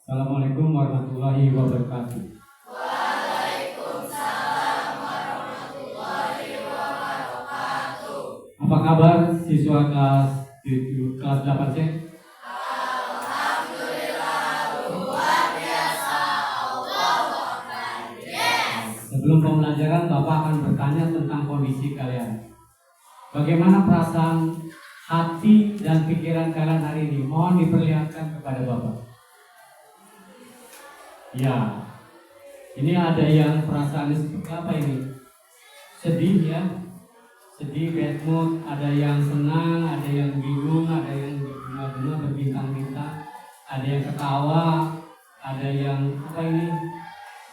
Assalamualaikum warahmatullahi wabarakatuh. Waalaikumsalam warahmatullahi wabarakatuh. Apa kabar siswa kelas 8C? Alhamdulillah luar biasa. Allahu Akbar. Yes. Sebelum pembelajaran, Bapak akan bertanya tentang kondisi kalian. Bagaimana perasaan hati dan pikiran kalian hari ini? Mohon diperlihatkan kepada Bapak. Ya, ini ada yang perasaannya seperti apa ini? Sedih ya, sedih, bad mood, ada yang senang, ada yang bingung, ada yang berbunga-bunga berbintang-bintang, ada yang ketawa, ada yang apa ini?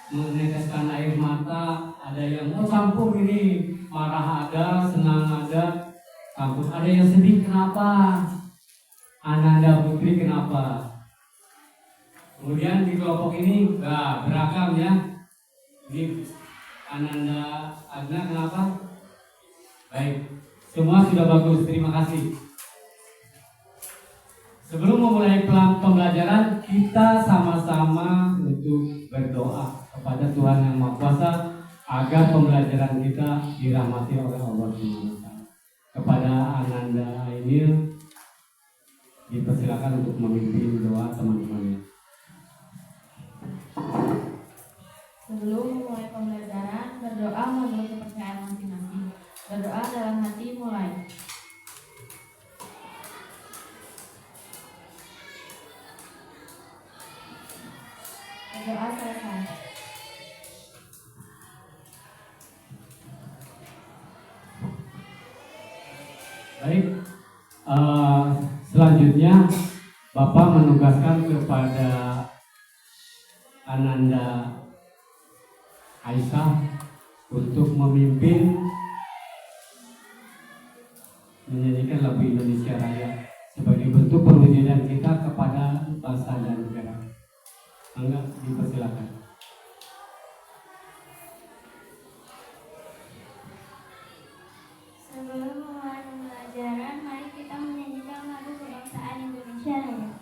Meneteskan air mata, ada yang campur ini, marah ada, senang ada, campur, ada yang sedih. Kenapa? Ananda Putri kenapa? Kemudian di kelompok ini beragam ya. Ini Ananda Agna kenapa? Baik, semua sudah bagus, terima kasih. Sebelum memulai pembelajaran, kita sama-sama untuk berdoa kepada Tuhan Yang Maha Kuasa agar pembelajaran kita dirahmati oleh Allah SWT. Kepada Ananda Ainil dipersilakan untuk memimpin doa teman-temannya. Sebelum memulai pembelajaran, berdoa menurut kepercayaan masing-masing. Berdoa dalam hati mulai. Berdoa selesai. Baik, selanjutnya Bapak menugaskan kepada Ananda Aisyah untuk memimpin menyanyikan lagu Indonesia Raya sebagai bentuk perwujudan kita kepada bangsa dan negara. Angga, dipersilakan. Sebelum memulai pembelajaran, mari kita menyanyikan lagu kebangsaan Indonesia Raya.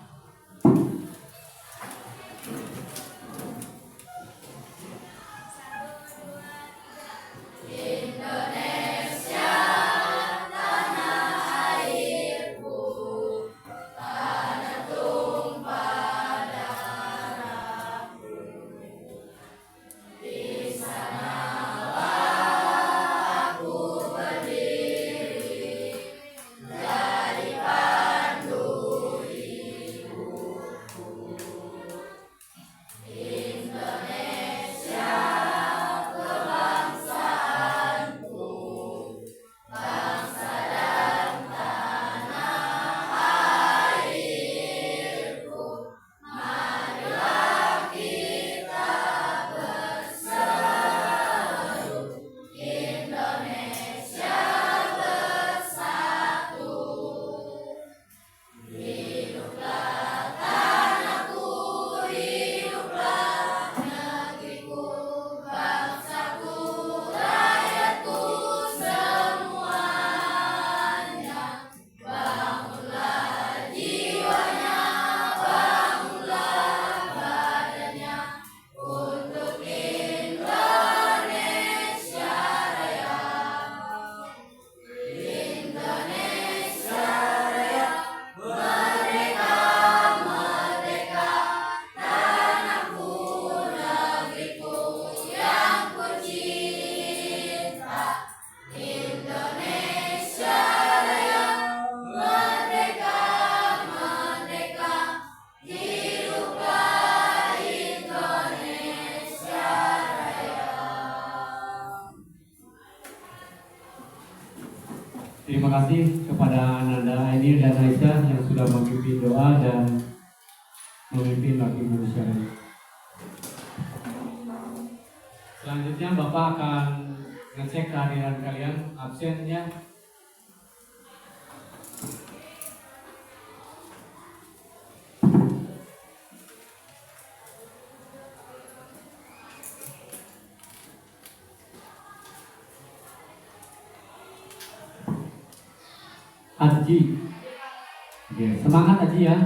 Terima kasih kepada Ananda Ainil dan Aisyah yang sudah memimpin doa dan memimpin lagu Indonesia Raya. Selanjutnya Bapak akan ngecek kehadiran kalian, absennya. Haji, oke, semangat Haji ya.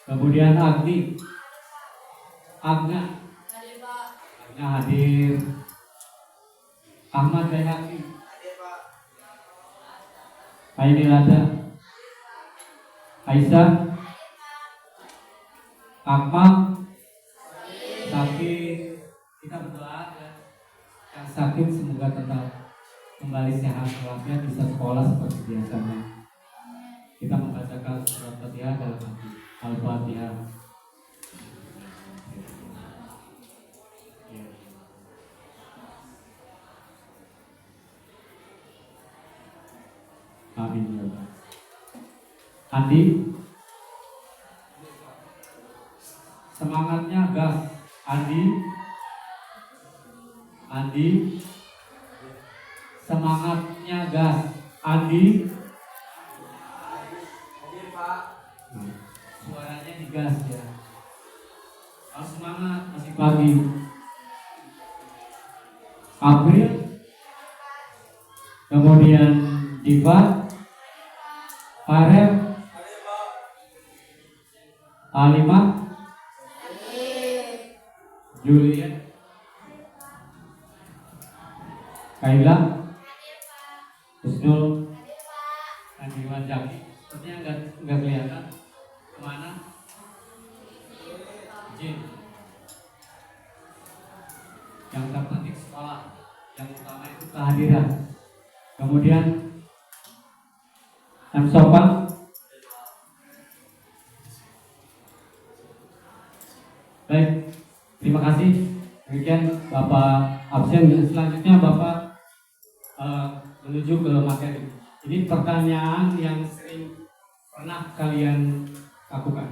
Kemudian Agni, Agna. Hadir Pak. Agna hadir. Ahmad Bayhaqi. Hadir Pak. Aini Lada. Aisyah. Akmal. Sakit. Kita berdoa ya. Yang sakit semoga tetap kembali sehat walafiat bisa sekolah seperti biasanya. Kita membacakan surat Fatihah dalam hati. Al-Fatihah. Amin ya Allah. Andi, semangatnya gas. Andi, semangatnya gas. Andi, Hadir Pak. suaranya digas ya. Harus semangat, masih pagi. April, kemudian Diva, Farel, Hadir Pak. Alimah, Juliet, Kaila, Husnul, Andiwan Jaki. Sepertinya nggak kelihatan. Kemana? Jin. Yang terpenting sekolah. Yang utama itu kehadiran. Kemudian M. Sopan. Baik, terima kasih. Demikian Bapak absen. Selanjutnya Bapak menuju ke materi. Ini pertanyaan yang sering pernah kalian lakukan.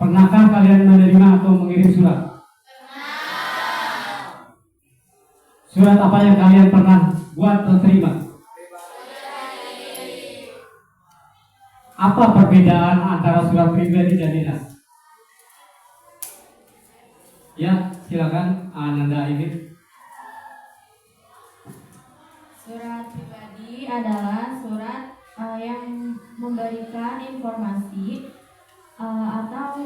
Pernahkah kalian menerima atau mengirim surat? Surat apa yang kalian pernah buat atau terima? Apa perbedaan antara surat pribadi dan dinas? Ya, silakan Ananda ini. Surat pribadi adalah surat yang memberikan informasi atau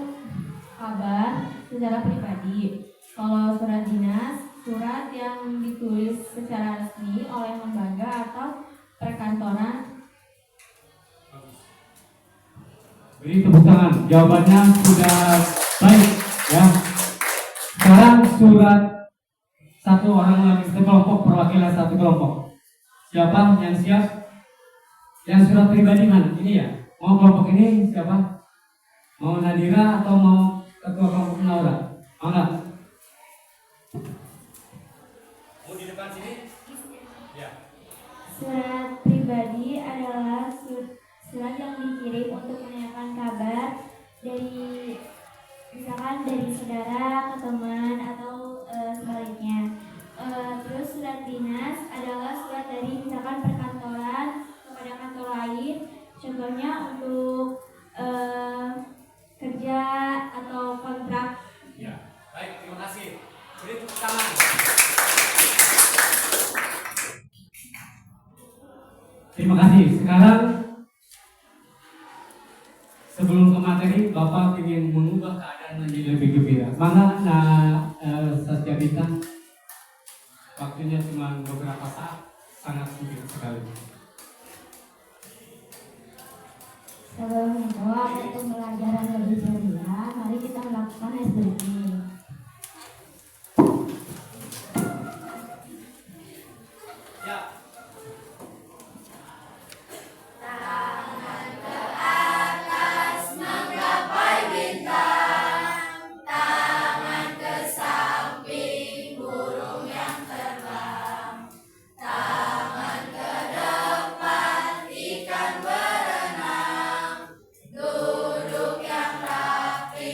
kabar secara pribadi. Kalau surat dinas, surat yang ditulis secara resmi oleh lembaga atau perkantoran. Beri tepuk tangan. Jawabannya sudah baik ya. Sekarang surat satu orang lagi sekelompok, perwakilan satu kelompok. Siapa yang siap? Yang surat pribadi mana? Ini ya. Mau kelompok ini siapa? Mau Nadira atau mau ketua kelompok Naura? Mau nggak? Mau di depan sini? Ya. Surat pribadi adalah surat yang dikirim untuk menanyakan kabar dari misalkan dari saudara ke teman atau sebaliknya. Terus surat dinas adalah surat dari misalkan perkantoran kepada kantor lain, contohnya untuk kerja atau kontrak. Ya. Baik, terima kasih. Beri tepuk tangan. Terima kasih. Sekarang sebelum ke materi, Bapak ingin mengubah keadaan menjadi lebih gembira. Mana Saskia Bintang? Waktunya cuma beberapa saat, sangat singkat sekali. Sebelum itu, untuk pembelajaran lebih ceria, mari kita melakukan SBB. Ya. Menggapai bintang, tangan ke samping burung yang terbang, tangan ke depan ikan berenang, duduk yang rapi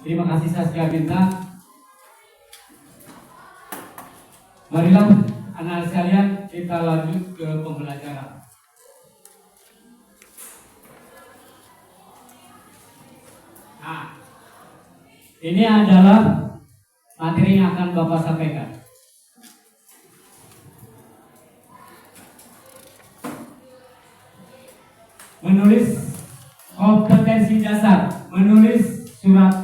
Terima kasih Saskia Bintang. Marilah anak sekalian kita lanjut ke pembelajaran. Nah, ini adalah materi yang akan Bapak sampaikan. Menulis kompetensi dasar, menulis surat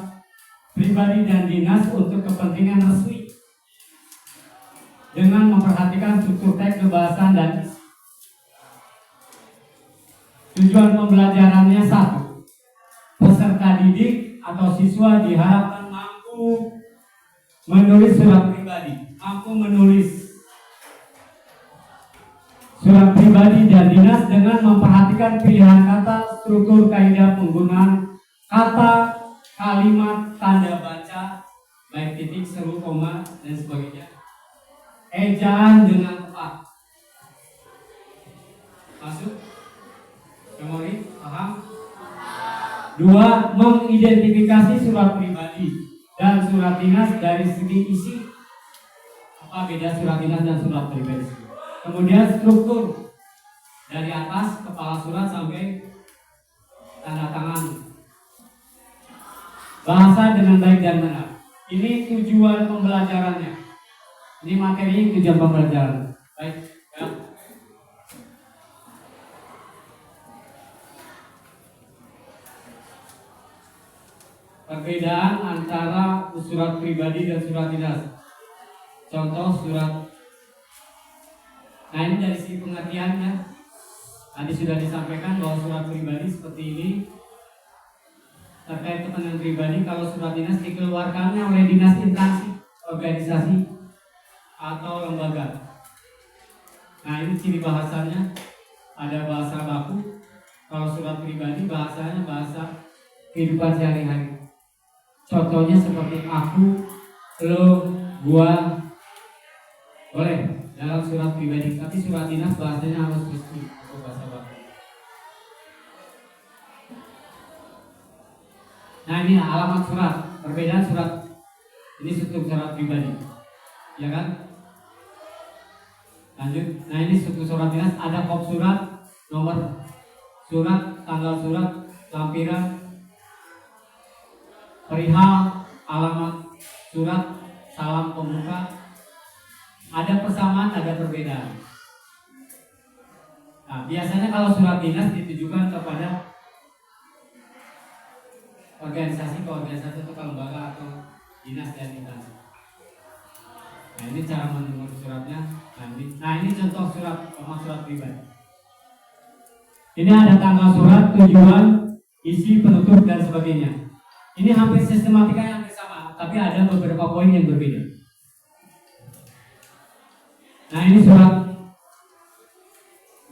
pribadi dan dinas untuk kepentingan resmi dengan memperhatikan struktur teks, kebahasan dan isi. Tujuan pembelajarannya satu, peserta didik atau siswa diharapkan mampu menulis surat pribadi, mampu menulis surat pribadi dan dinas dengan memperhatikan pilihan kata, struktur kaidah penggunaan kata, kalimat, tanda baca, baik titik, seru, koma, dan sebagainya. Ejaan dengan tepat. Masuk? Memori? Paham? Dua, mengidentifikasi surat pribadi dan surat dinas dari segi isi. Apa beda surat dinas dan surat pribadi? Kemudian struktur dari atas kepala surat sampai tanda tangan. Bahasa dengan baik dan benar. Ini tujuan pembelajarannya. Ini materi tujuan pembelajaran. Baik. Ya. Perbedaan antara surat pribadi dan surat dinas. Contoh surat. Nah, ini dari segi pengertiannya. Tadi sudah disampaikan bahwa surat pribadi seperti ini terkait kepentingan pribadi. Kalau surat dinas dikeluarkannya oleh dinas instansi, organisasi atau lembaga. Nah, ini ciri bahasanya. Ada bahasa baku. Kalau surat pribadi bahasanya bahasa kehidupan sehari-hari. Contohnya seperti aku, lo, gua. Boleh dalam surat pribadi, tapi surat dinas bahasanya harus resmi atau bahasa baku. Nah, ini alamat surat, perbedaan surat. Ini struktur surat pribadi, ya kan? Lanjut. Nah, ini struktur surat dinas. Ada kop surat, nomor surat, tanggal surat, lampiran, perihal, alamat surat, salam pembuka. Ada persamaan, ada perbedaan. Nah, biasanya kalau surat dinas ditujukan kepada organisasi ke organisasi atau ke lembaga atau dinas dan instansi. Nah, ini cara menulis suratnya. Nah, ini contoh surat pribadi. Ini ada tanggal surat, tujuan, isi, penutup, dan sebagainya. Ini hampir sistematika yang sama, tapi ada beberapa poin yang berbeda. Nah, ini surat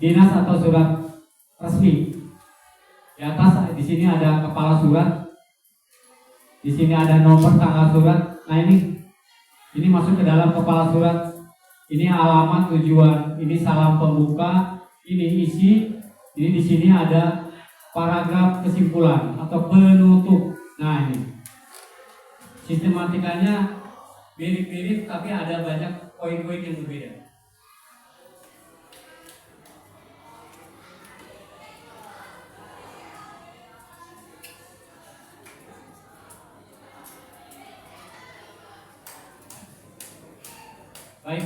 dinas atau surat resmi. Di atas di sini ada kepala surat. Di sini ada nomor tanggal surat. Nah, ini masuk ke dalam kepala surat. Ini alamat, tujuan, ini salam pembuka, ini isi. Ini di sini ada paragraf kesimpulan atau penutup. Nah, ini sistematikanya mirip-mirip, tapi ada banyak poin-poin yang berbeda. Baik,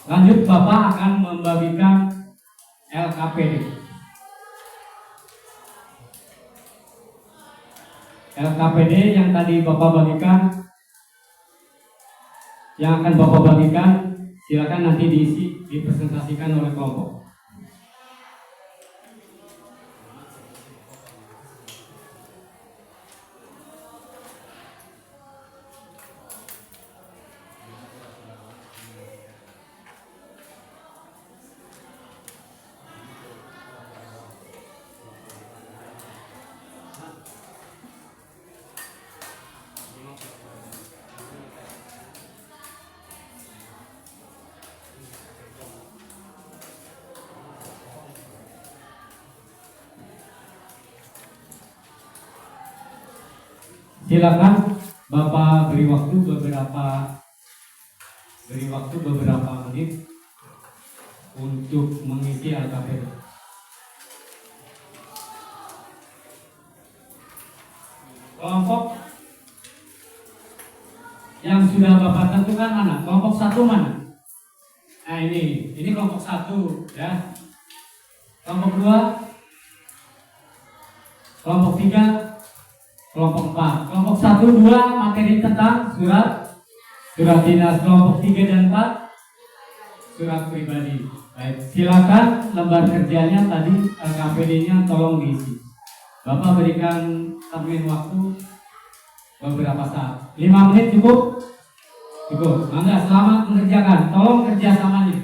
lanjut Bapak akan membagikan LKPD. LKPD yang tadi Bapak bagikan, yang akan Bapak bagikan, silakan nanti dipresentasikan oleh kelompok. Silakan Bapak beri waktu beberapa menit untuk mengisi LKPD. Kelompok yang sudah Bapak tentukan mana? Kelompok 1 mana? Nah ini kelompok 1 ya. Kelompok 2, kelompok 3, kelompok 4. Kelompok 1, 2 materi tentang surat dinas. Kelompok 3 dan 4 surat pribadi. Baik, silakan lembar kerjanya tadi LKPD-nya tolong diisi. Bapak berikan termin waktu beberapa saat. 5 menit cukup? Cukup. Mangga, selamat mengerjakan. Tolong kerjasamanya.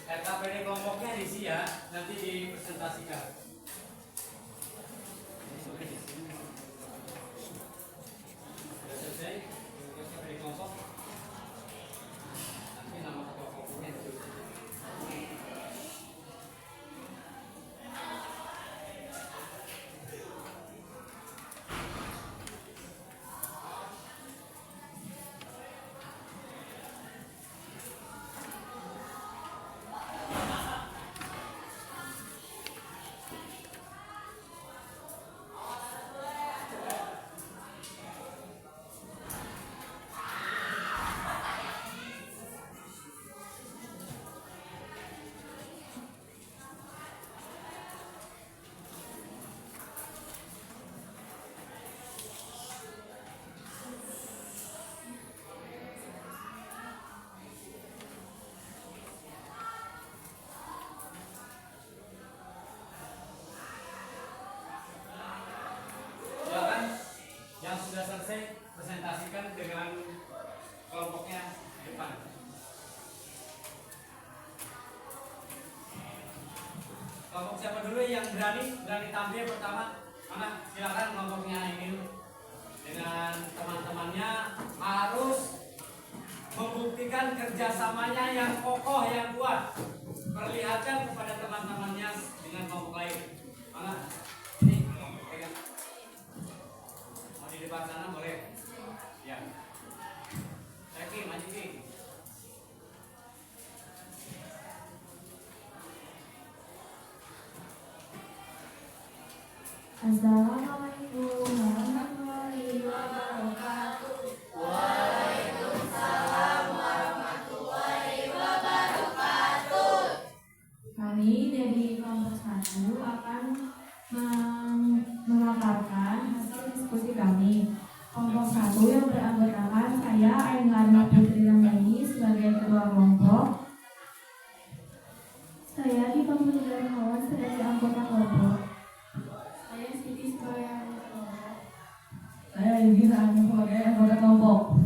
LKPD kelompoknya diisi ya, nanti dipresentasikan. Sudah selesai LKPD kelompok. Nanti nama kelompoknya ditulis. Yang sudah selesai presentasikan dengan kelompoknya di depan. Kelompok siapa dulu yang berani tampil pertama? Mana? Silakan kelompoknya ini dengan teman-temannya harus membuktikan kerjasamanya yang kokoh, yang kuat. Perlihatkan kepada teman-temannya dengan kelompok lain. Mana? Ini kelompok pegang. Di depan sana boleh? Ya. Oke, maju Ki. Assalamualaikum warahmatullahi wabarakatuh. Waalaikumsalam warahmatullahi wabarakatuh. Kami dari kelompok 1 akan memaparkan hasil diskusi kami. Kelompok 1 yang beranggotakan saya Aingarna Putri Ramdhani sebagai ketua kelompok. Saya Dipanggul Darmawan sebagai anggota kelompok. Saya Siti sebagai anggota kelompok. Saya Yugi sebagai anggota kelompok.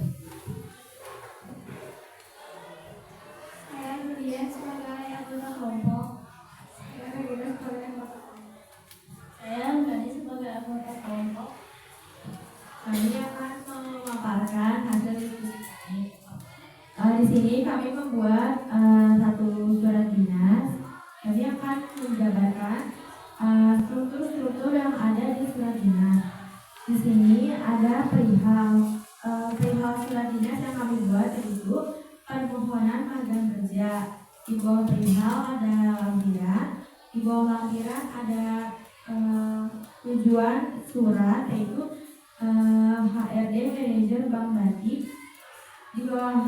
Saya Nuria sebagai anggota kelompok. Saya Regina sebagai anggota kelompok. Saya Gani sebagai anggota kelompok. Kami akan memaparkan hasil diskusi kami. Di sini kami membuat satu surat dinas. Kami akan menjabarkan struktur-struktur yang ada di surat dinas. Di sini ada perihal surat dinas yang kami buat, yaitu permohonan magang kerja. Di bawah perihal ada lampiran. Di bawah lampiran ada tujuan surat, yaitu HRD manajer Bank Batik. Di bawah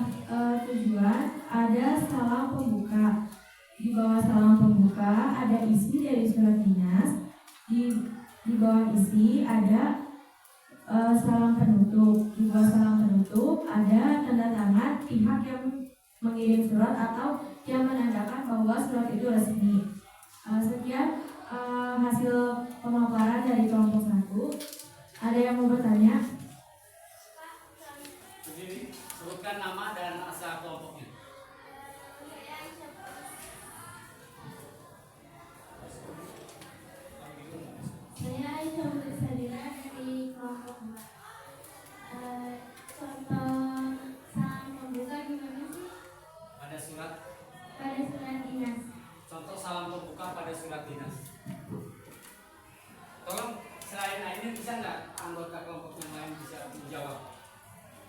tujuan ada salam pembuka. Di bawah salam pembuka ada isi dari surat dinas. Di bawah isi ada salam penutup. Di bawah salam penutup ada tanda tangan pihak yang mengirim surat atau yang menandakan bahwa surat itu resmi. Sekian hasil pemaparan dari kelompok 1. Ada yang mau bertanya? Berdiri, sebutkan nama dan asal kelompoknya. Saya Aisyah Putri Sadira dari kelompok 2. Contoh salam pembuka gimana sih? Pada surat. Pada surat dinas. Contoh salam pembuka pada surat dinas. Tolong selain ini bisa nggak anggota kelompok yang lain bisa menjawab?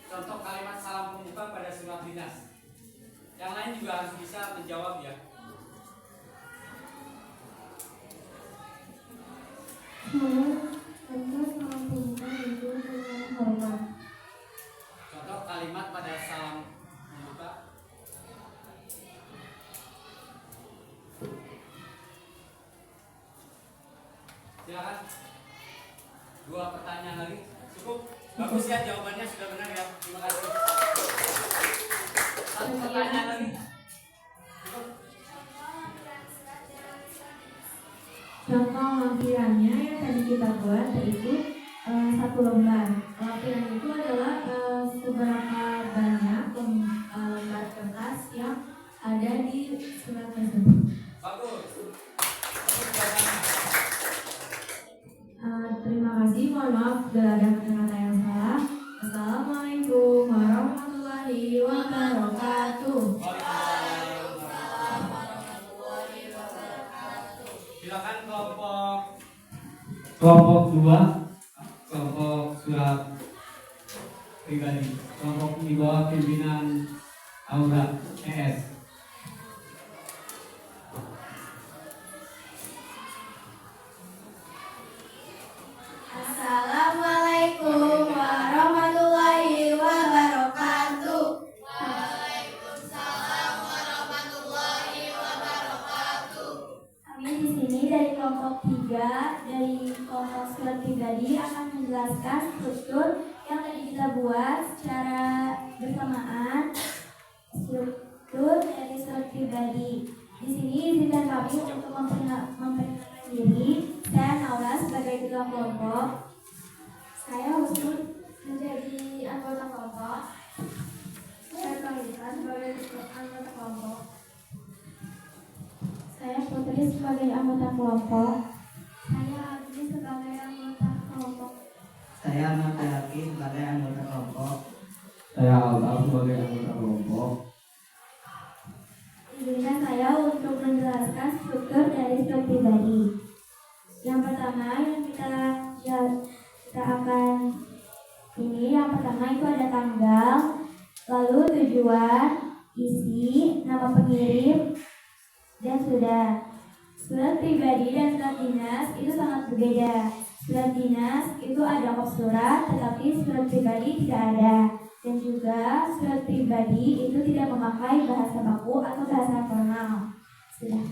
Contoh kalimat salam pembuka pada surat dinas. Yang lain juga harus bisa menjawab ya. Contoh salam pembuka itu dengan hormat. Contoh kalimat pada salam pembuka. Silakan. 2 pertanyaan lagi. Cukup. Bagus ya jawabannya sudah benar ya. Terima kasih. 1 pertanyaan lagi. Cukup. Contoh lampirannya yang tadi kita buat yaitu 1 lembar. Lampiran itu adalah seberapa banyak lembar kertas yang ada di surat tersebut. Bagus. Jawabannya. Terima kasih. Mohon maaf bila ada kata-kata yang salah. Assalamualaikum warahmatullahi wabarakatuh. Silakan kelompok 2, kelompok surat pribadi, kelompok di bawah pimpinan Aura ES. Assalamualaikum warahmatullahi wabarakatuh. Kami di sini dari kelompok 3 dari kelompok surat pribadi akan menjelaskan struktur yang tadi kita buat secara bersamaan. Struktur dari surat pribadi. Di sini izinkan kami untuk memperkenalkan diri. Saya Naura sebagai ketua kelompok. Saya Husnul menjadi anggota kelompok. Saya Kalisa sebagai anggota kelompok. Saya Putri sebagai anggota kelompok. Saya Agni sebagai anggota kelompok. Saya Ahmad Yaki sebagai anggota kelompok. Saya Alta sebagai anggota kelompok. Izinkan saya untuk menjelaskan struktur dari surat pribadi. Yang pertama yang kita akan yang pertama itu ada tanggal, lalu tujuan, isi, nama pengirim, dan sudah. Surat pribadi dan surat dinas itu sangat berbeda. Surat dinas itu ada kop surat, tetapi surat pribadi tidak ada. Dan juga surat pribadi itu tidak memakai bahasa baku atau bahasa formal. Sudah.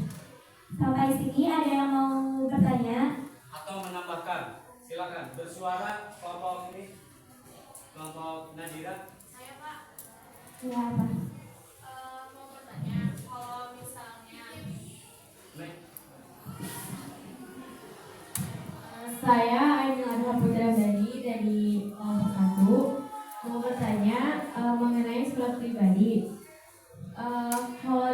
Sampai sini ada yang mau bertanya? Atau menambahkan? Silakan bersuara kelompok ini, kelompok Nadira. Saya Pak, Ya apa? mau bertanya kalau misalnya Baik. Saya Ainul Adha Putra dari kelompok 1 mau bertanya mengenai surat pribadi. Kalau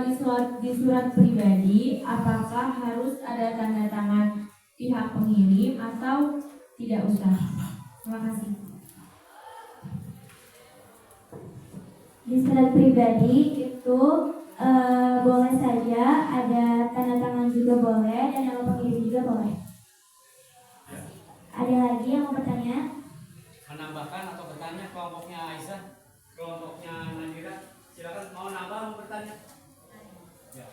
di surat pribadi, apakah harus ada tanda tangan pihak pengirim atau tidak usah? Terima kasih. Di surat pribadi itu boleh saja ada tanda tangan juga boleh dan nama pengirim juga boleh. Ada lagi yang mau bertanya? Menambahkan atau bertanya kelompoknya Aisyah, kelompoknya Nadira. Silakan mau nambah mau bertanya. Ya.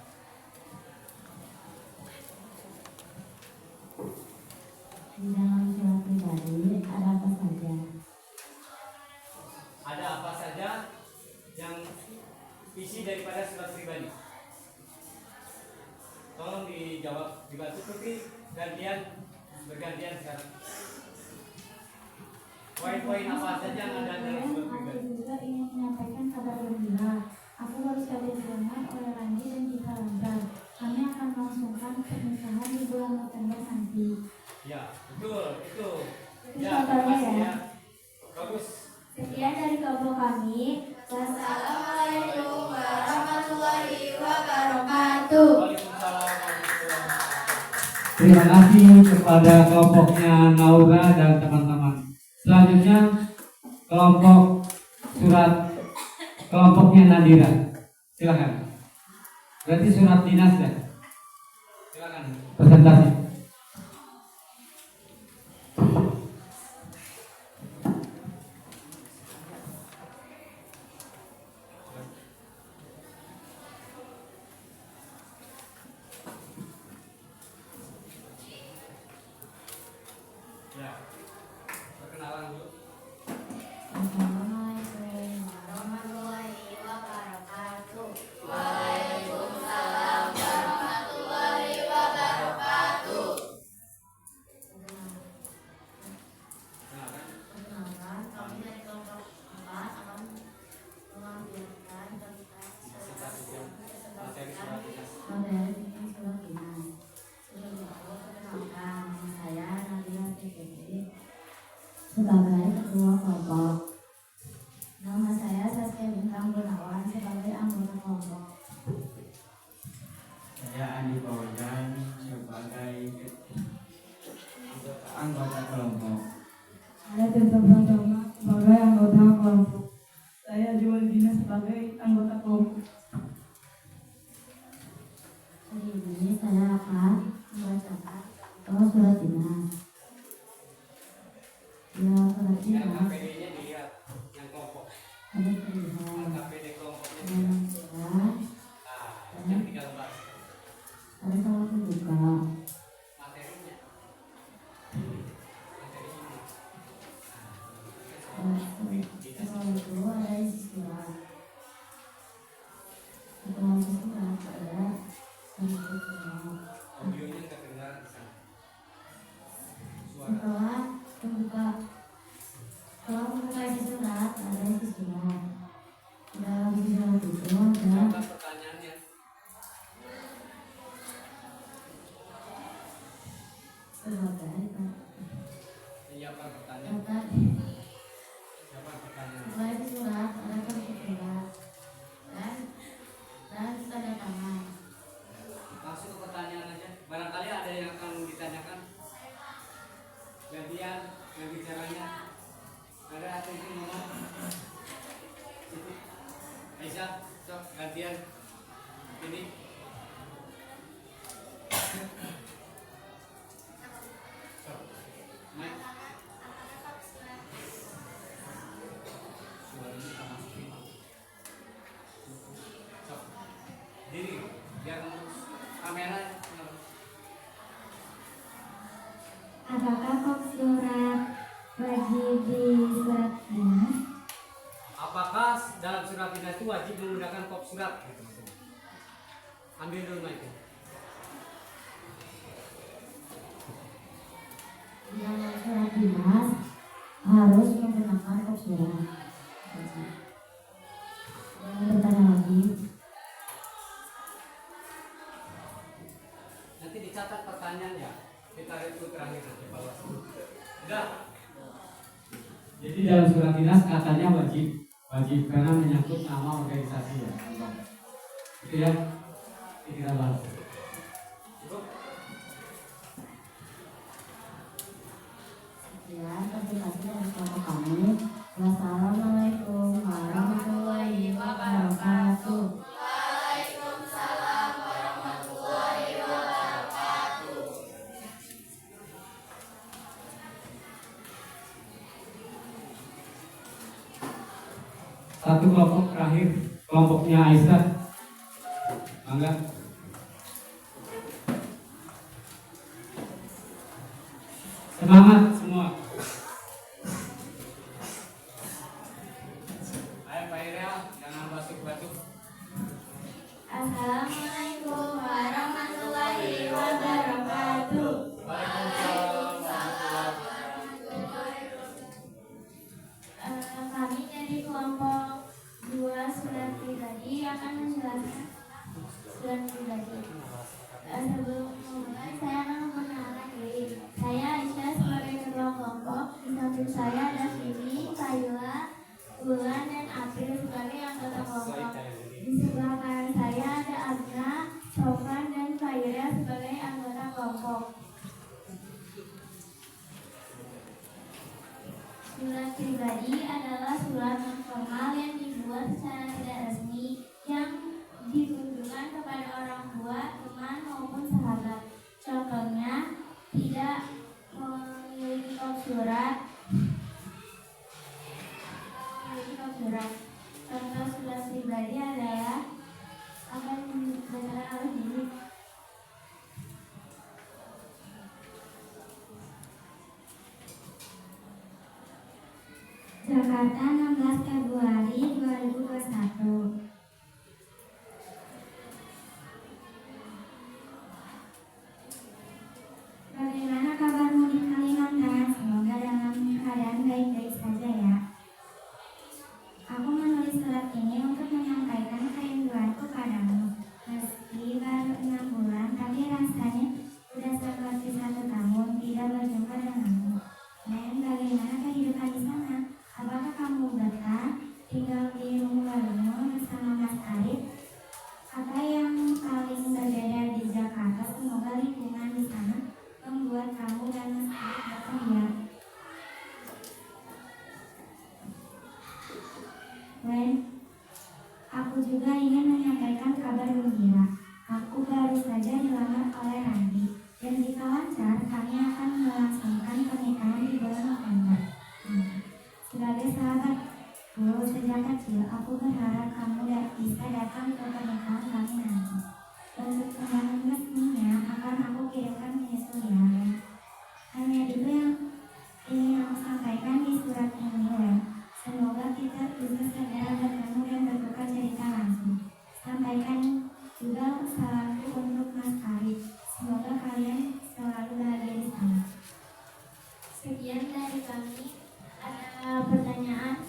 Di dalam surat pribadi ada apa saja? dijawab dibantu tapi bergantian sekarang. Poin-poin apa saja yang ada dalam surat Aku pribadi? juga ingin menyampaikan kabar gembira. Aku baru saja dilamar oleh Randi dan Citra Lantar. Kami akan melangsungkan pernikahan di bulan November nanti. Ya, betul itu. Itu Ya, contohnya terima kasih ya. ya. Bagus. Sekian dari kelompok kami. Assalamualaikum warahmatullahi wabarakatuh. Waalaikumsalam warahmatullahi wabarakatuh. Terima kasih kepada kelompoknya Naura dan teman-teman. Selanjutnya kelompoknya Nadira. Silakan. Berarti surat dinas ya. Silakan presentasi. Ya. Perkenalan dulu. Assalamualaikum warahmatullahi wabarakatuh. Waalaikumsalam warahmatullahi wabarakatuh. Kenalkan. Perkenalkan, kami dari kelompok 4 akan menampilkan tentang Materi surat dinas. materi tentang surat dinas. Sebelum itu, perkenalkan, nama saya Nadia TPD sebagai ketua kelompok. Nama saya Saskia Bintang Gunawan sebagai anggota kelompok. Saya Andi Pawajan sebagai anggota kelompok. Saya Tirta Pratama sebagai anggota kelompok. Saya Juwaldina sebagai anggota kelompok. Hari ini saya akan membacakan surat dinas. Ya, surat Yang dinas KPD-nya dilihat, yang kelompok. ada pilihan KPD kelompoknya ada dilihat. jelas, Nah, yang 3 lembar. ada salah pembuka, Materinya. setelah itu ada isi surat. Setelah isi surat ada penutup surat. Audionya nggak kedengaran di sana. Suara. Setelah membuka isi surat ada isi surat. Dalam isi surat itu ada Apa pertanyaannya? sebagai Siapa pertanyaan? kata Siapa pertanyaan? setelah isi surat ada penutup surat dan tanda tangan. Langsung ke pertanyaan aja. Barangkali ada yang akan ditanyakan. Gantian yang bicaranya. Ada yang ingin ngomong? Siti. Aisyah, sok gantian. Ini. Sok. Mike. Suaranya sama sekali. Sok. Diri, biar kamera. Apakah kok surat wajib di surat dinas? Apakah dalam surat dinas itu wajib menggunakan kop surat? Ambil dulu mic. Dalam surat dinas harus menggunakan kop surat. Jangan bertanya lagi. Nanti dicatat pertanyaannya. Kita itu terakhir nanti bawah. Udah. Jadi dalam surat dinas katanya wajib karena menyangkut nama organisasi ya. Itu ya. Kita bahas. Cukup. Sekian presentasi dari kelompok kami. Wassalamualaikum warahmatullahi wabarakatuh. Satu kelompok terakhir, kelompoknya Aisyah. Mangga. Semangat semua. Ayo Pak Irial, jangan batuk-batuk. Assalamualaikum warahmatullahi wabarakatuh. surat pribadi. Sebelum memulai, saya akan memperkenalkan diri. Saya Aisyah sebagai ketua kelompok. Di samping saya ada Vini, Kayla, Bulan, dan April sebagai anggota kelompok. Di sebelah kanan saya ada Agna, Sofan, dan Faira sebagai anggota kelompok. Surat pribadi adalah surat non formal yang dibuat secara tidak resmi yang ditujukan kepada orang tua, teman maupun sahabat. Contohnya tidak memiliki kop surat. Contoh surat pribadi adalah akan dibacakan oleh diri. Jakarta, 16 Februari 2021. Bagaimana kabarmu di Kalimantan? Semoga dalam keadaan baik-baik saja ya. Aku menulis surat ini untuk menyampaikan kerinduanku padamu. Meski baru 6 bulan, tapi rasanya sudah seperti 1 tahun tidak berjumpa denganmu. Dan bagaimana kehidupan di sana? Apakah kamu betah tinggal di rumahmu bersama Mas Arif? Apa yang paling berbeda di Jakarta? Semoga lingkungan di sana membuat kamu dan Mas Arif bahagia. Wen, aku juga ingin menyampaikan kabar gembira. Aku baru saja dilamar oleh Randi, dan jika lancar, kami akan melangsungkan pernikahan di bulan November. Sebagai sahabatku sejak kecil, aku berharap kamu bisa datang ke pernikahan kami nanti. Untuk undangan resminya akan aku kirimkan menyusul ya. Hanya itu yang ingin aku sampaikan di surat ini, Wen. Semoga kita bisa segera bertemu dan bertukar cerita langsung. Sampaikan juga salamku untuk Mas Arif. Semoga kalian selalu bahagia di sana. Sekian dari kami. Ada pertanyaan?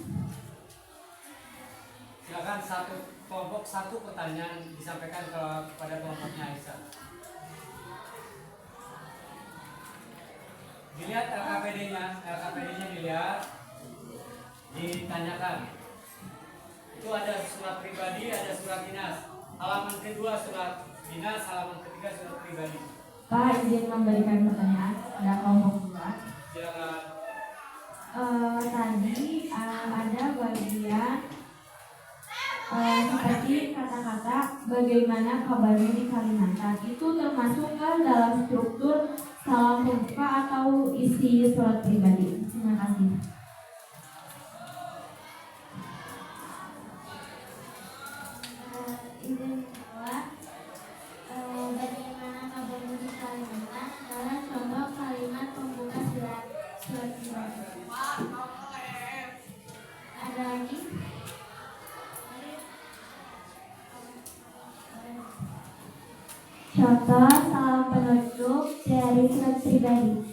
Silakan kelompok satu pertanyaan disampaikan kepada kelompoknya Aisyah. Dilihat LKPD-nya dilihat, ditanyakan. Itu ada surat pribadi, ada surat dinas. Halaman kedua surat dinas, halaman ketiga surat pribadi. Pak, izin memberikan pertanyaan pada kelompok 2. Silakan. Tadi ada bagian seperti kata-kata bagaimana kabarnya di Kalimantan. Itu termasuk kan dalam struktur salam pembuka atau isi surat pribadi? Terima kasih. Izin jawab. Bagaimana kabarmu di Kalimantan adalah contoh kalimat pembuka surat pribadi. Ada lagi? Contoh salam penutup dari surat pribadi.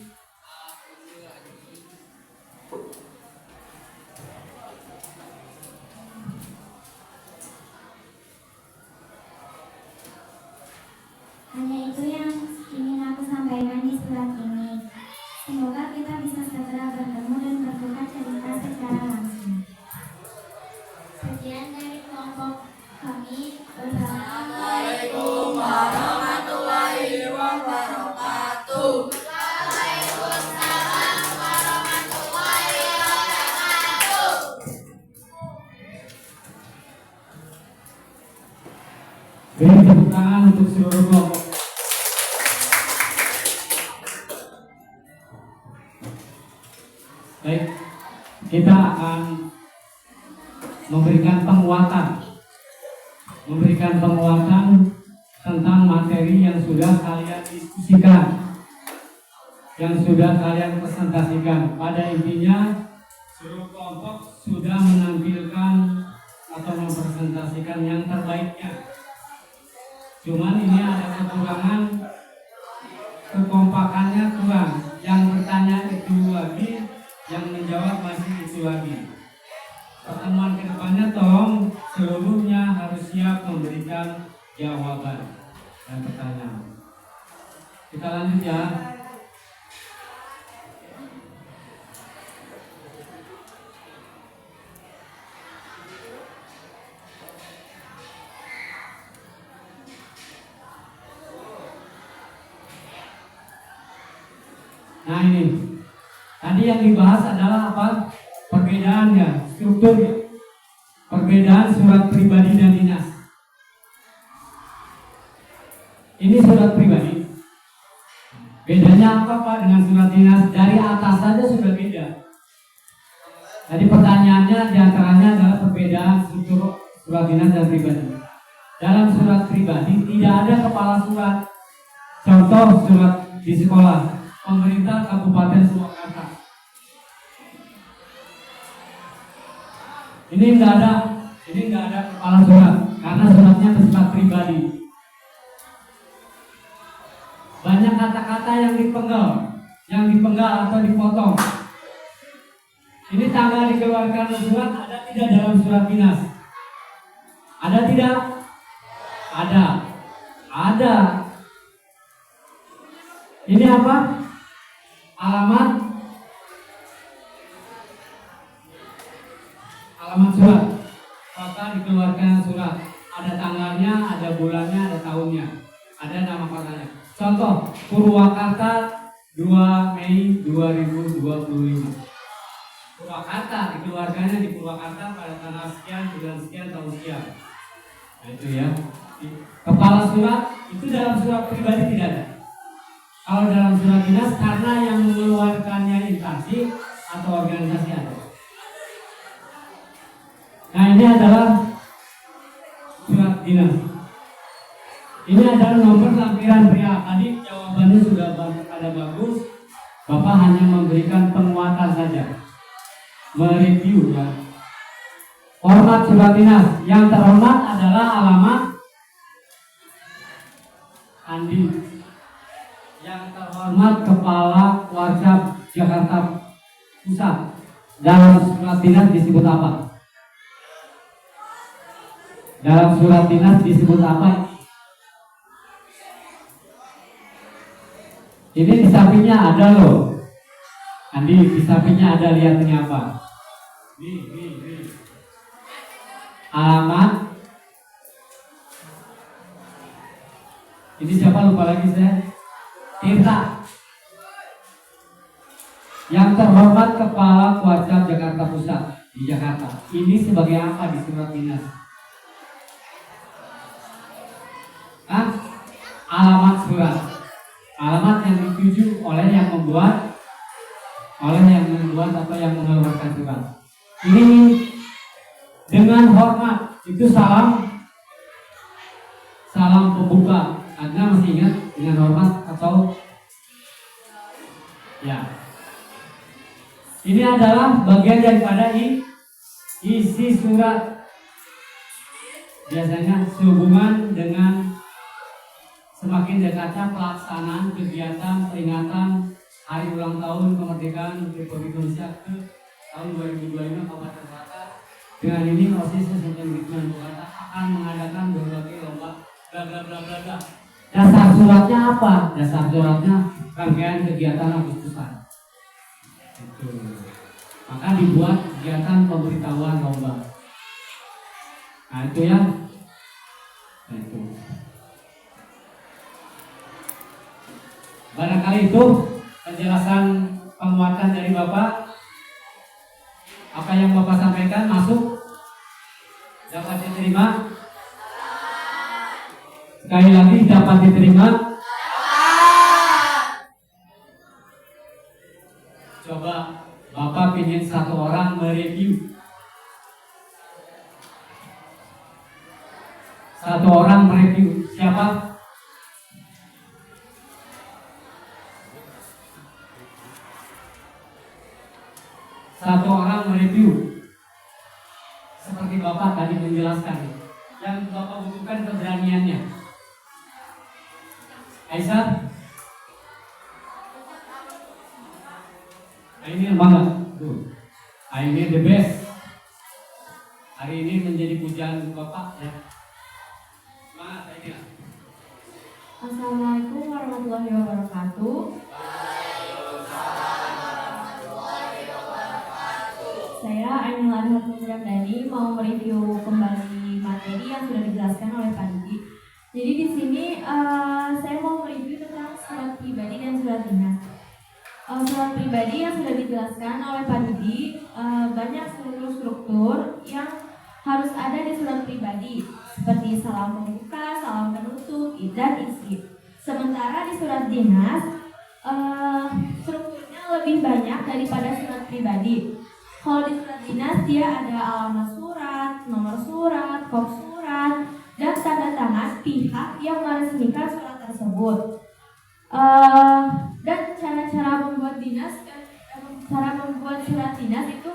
Hanya itu yang ingin aku sampaikan di surat ini. Semoga kita bisa segera bertemu dan bertukar cerita secara langsung. Sekian dari kelompok kami. Wassalamualaikum warahmatullahi wabarakatuh. Waalaikumsalam warahmatullahi wabarakatuh. Beri tepuk tangan untuk seluruh kelompok. Baik, kita akan memberikan penguatan tentang materi yang sudah kalian diskusikan, yang sudah kalian presentasikan. Pada intinya, seluruh kelompok sudah menampilkan atau mempresentasikan yang terbaiknya. Cuman ini ada kekurangan, kekompakannya kurang. Yang bertanya itu lagi, yang menjawab masih itu lagi. Pertemuan kedepannya tolong seluruhnya harus siap memberikan jawaban. jawaban dan pertanyaan. Kita lanjut ya. Nah ini, tadi yang dibahas adalah apa? Perbedaannya, strukturnya. Perbedaan surat pribadi dan dinas. Ini surat pribadi. Bedanya apa Pak dengan surat dinas? Dari atas saja sudah beda. Jadi pertanyaannya diantaranya adalah perbedaan struktur surat dinas dan pribadi. Dalam surat pribadi tidak ada kepala surat. Contoh surat di sekolah, pemerintah Kabupaten Surakarta. Ini enggak ada kepala surat karena suratnya bersifat pribadi. Banyak kata-kata yang dipenggal atau dipotong. Ini tanggal dikeluarkan surat ada tidak dalam surat dinas? Ada tidak? Ada. Ini apa? Alamat surat. Maka dikeluarkan surat. Ada tanggalnya, ada bulannya, ada tahunnya, ada nama kotanya. Contoh, Purwakarta 2 Mei 2025. Purwakarta dikeluarkannya di Purwakarta pada tanggal sekian, bulan sekian, tahun sekian. Nah itu ya. Kepala surat itu dalam surat pribadi tidak ada. Kalau dalam surat dinas karena yang mengeluarkannya instansi atau organisasi ada. Nah ini adalah surat dinas. Ini adalah nomor lampiran pria. Tadi jawabannya sudah ada bagus. Bapak hanya memberikan penguatan saja, mereview ya. Format surat dinas yang terhormat adalah alamat Andi. Yang terhormat Kepala Warga Jakarta Pusat. Dalam surat dinas disebut apa? Dalam surat dinas disebut apa? Ini di sampingnya ada loh. Andi, di sampingnya ada, lihat ini apa? Nih. Alamat. Ini siapa lupa lagi saya? Tirta. Yang terhormat Kepala Kuarcap Jakarta Pusat di Jakarta. Ini sebagai apa di surat dinas? Alamat surat. Alamat yang dituju oleh yang membuat atau yang mengeluarkan surat. Ini dengan hormat, itu salam pembuka. Anda masih ingat dengan hormat atau ya? Ini adalah bagian daripada isi surat. Biasanya sehubungan dengan semakin dekatnya pelaksanaan kegiatan peringatan Hari Ulang Tahun Kemerdekaan Republik Indonesia ke tahun 2025 Kabupaten Selatan. Dengan ini proses Kemendikbud akan mengadakan berbagai lomba bla bla bla bla bla. Dasar suratnya apa? Dasar suratnya rangkaian kegiatan Agustusan. Itu. Maka dibuat kegiatan pemberitahuan lomba. Nah itu ya. Nah itu. Barangkali itu penjelasan penguatan dari Bapak. Apa yang Bapak sampaikan masuk? Dapat diterima? Sekali lagi dapat diterima? Coba Bapak ingin satu orang mereview. Satu orang mereview. Siapa? Satu orang mereview. Seperti Bapak tadi menjelaskan. Yang Bapak butuhkan keberaniannya. Aisyah? Ini bangga. Ini the best. Hari ini menjadi pujian Bapak ya. Semangat Aisyah. warahmatullahi wabarakatuh. Saya Ainul Adha Putradani mau mereview kembali materi yang sudah dijelaskan oleh Pak Didi. Jadi di sini saya mau mereview tentang surat pribadi dan surat dinas. Surat pribadi yang sudah dijelaskan oleh Pak Didi, banyak struktur yang harus ada di surat pribadi seperti salam pembuka, salam penutup, dan isi. Sementara di surat dinas strukturnya lebih banyak daripada surat pribadi. Kalau di surat dinas dia ada alamat surat, nomor surat, kop surat, dan tanda tangan pihak yang meresmikan surat tersebut. Dan cara membuat surat dinas itu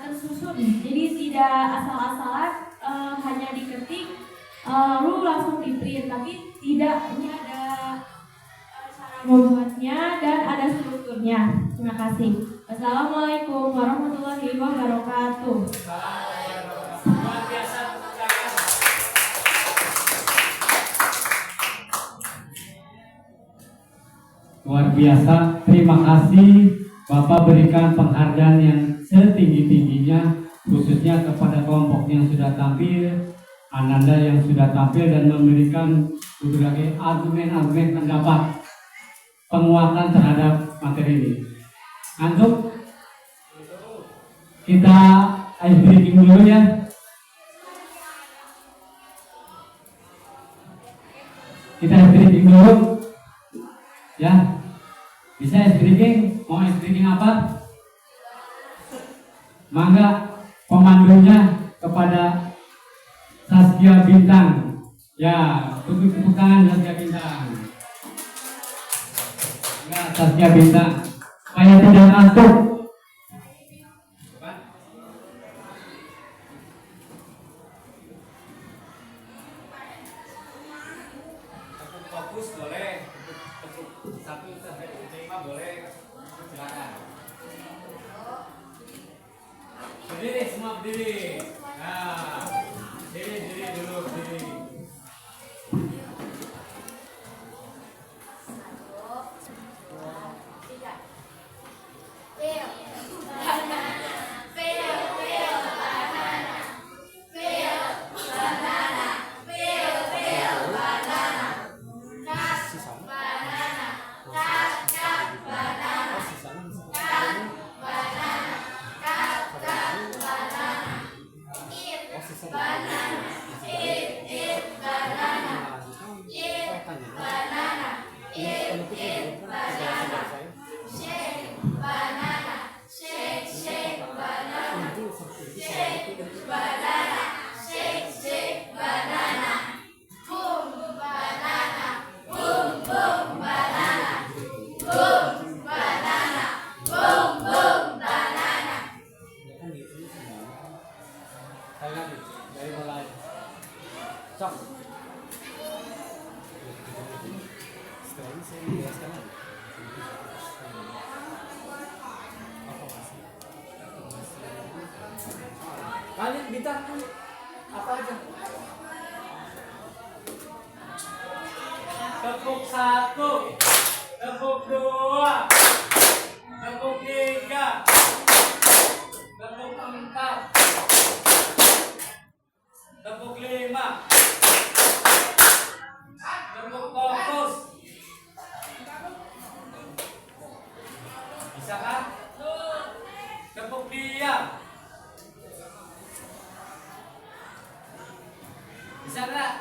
tersusun. Jadi tidak asal-asalan hanya diketik lalu langsung di print, tapi tidak, ini ada cara membuatnya dan ada strukturnya. Terima kasih. Assalamualaikum warahmatullahi wabarakatuh. Luar biasa, terima kasih Bapak berikan penghargaan yang setinggi-tingginya khususnya kepada kelompok yang sudah tampil, Ananda yang sudah tampil dan memberikan berbagai argumen-argumen pendapat penguatan terhadap materi ini. Antum, kita ice breaking dulu ya. Kita ice breaking dulu ya. Bisa ice breaking? Mau ice breaking apa? Mangga pemandunya kepada Saskia Bintang. Ya, tepuk tangan Saskia Bintang. Ya, Saskia Bintang. Supaya tidak ngantuk. Fokus boleh. Satu sampai 5 boleh. Silakan. Berdiri, semua berdiri. Nah, diri dulu, diri. Dari mulai. Sok. Setelah ini saya menjelaskan lagi. Kalian bintang apa aja? Tepuk 1, tepuk 2, tepuk 3, tepuk 4, tepuk 5, tepuk fokus. Bisa kan? Tepuk diam. Bisa nggak?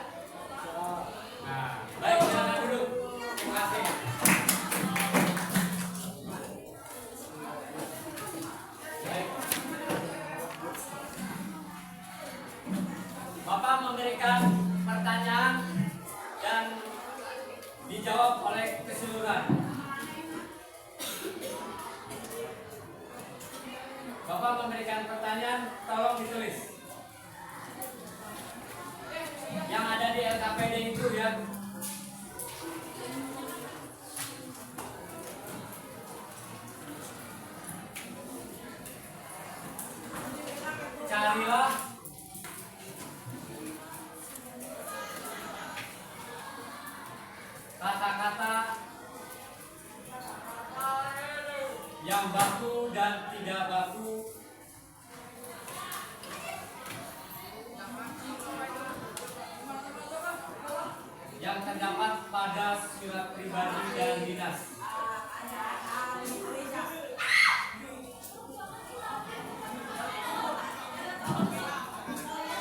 Nah, baik, jangan dulu. Terima kasih. Baik. Bapak memberikan pertanyaan dan dijawab oleh keseluruhan. Bapak memberikan pertanyaan, tolong ditulis. Yang ada di LKPD itu ya. Carilah kata-kata yang baku dan tidak baku yang terdapat pada surat pribadi dan dinas.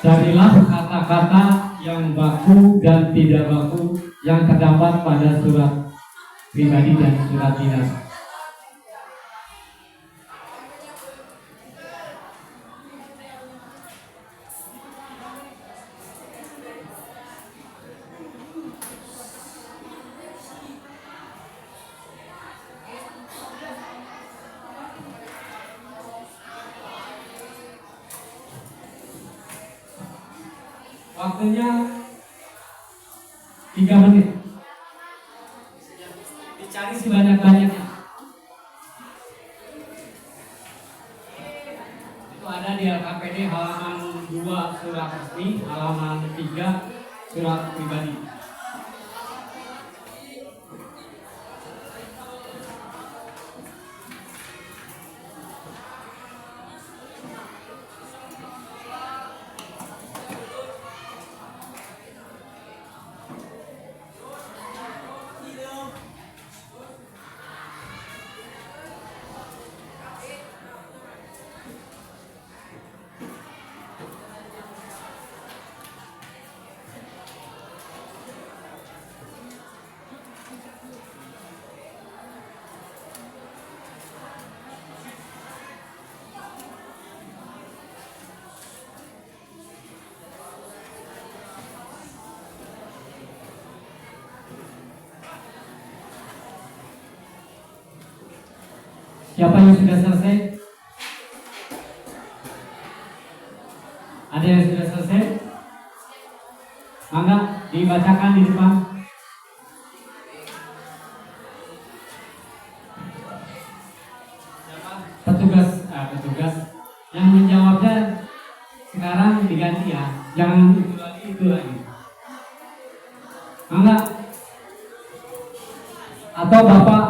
Carilah kata-kata yang baku dan tidak baku yang terdapat pada surat pribadi dan surat dinas. Waktunya 3 menit. Dicari sebanyak-banyaknya. Itu ada di LKPD halaman 2 surat resmi, halaman 3 surat pribadi. Siapa yang sudah selesai? Ada yang sudah selesai? Mangga dibacakan di depan. Petugas yang menjawabnya sekarang diganti ya. Jangan itu lagi. Mangga. Atau Bapak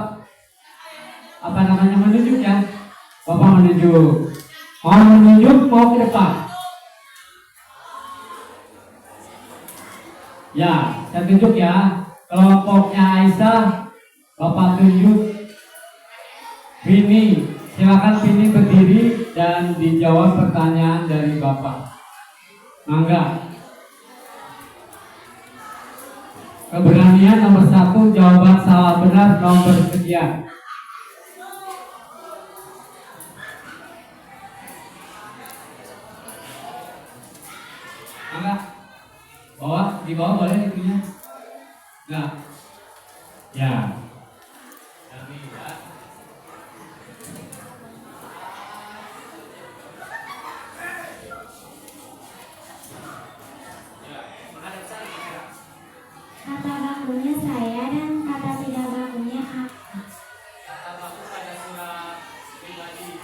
menunjuk ya. Bapak menunjuk. Mau ke depan. Ya, saya tunjuk ya. Kelompoknya Aisyah, Bapak tunjuk. Vini, silakan Vini berdiri dan dijawab pertanyaan dari Bapak. Mangga. Keberanian nomor 1, jawaban salah benar nomor sekian. Di bawah boleh itunya. Nah, ya. Kata bakunya saya dan kata tidak bakunya apa? Kata baku pada surat pribadi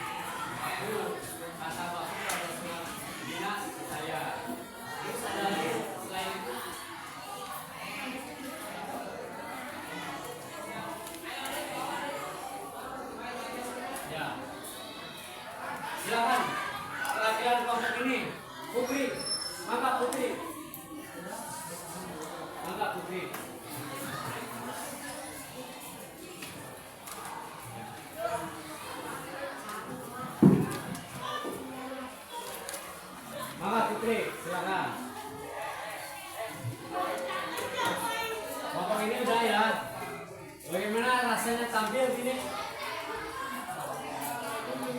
aku, kata baku pada surat dinas saya. Terus ada lagi selain itu. Ya. Silakan perhatian kelompok ini. Putri, mangga Putri. Mangga Putri. Mangga Putri, silakan. Bapak ini udah ya. Bagaimana rasanya tampil sini?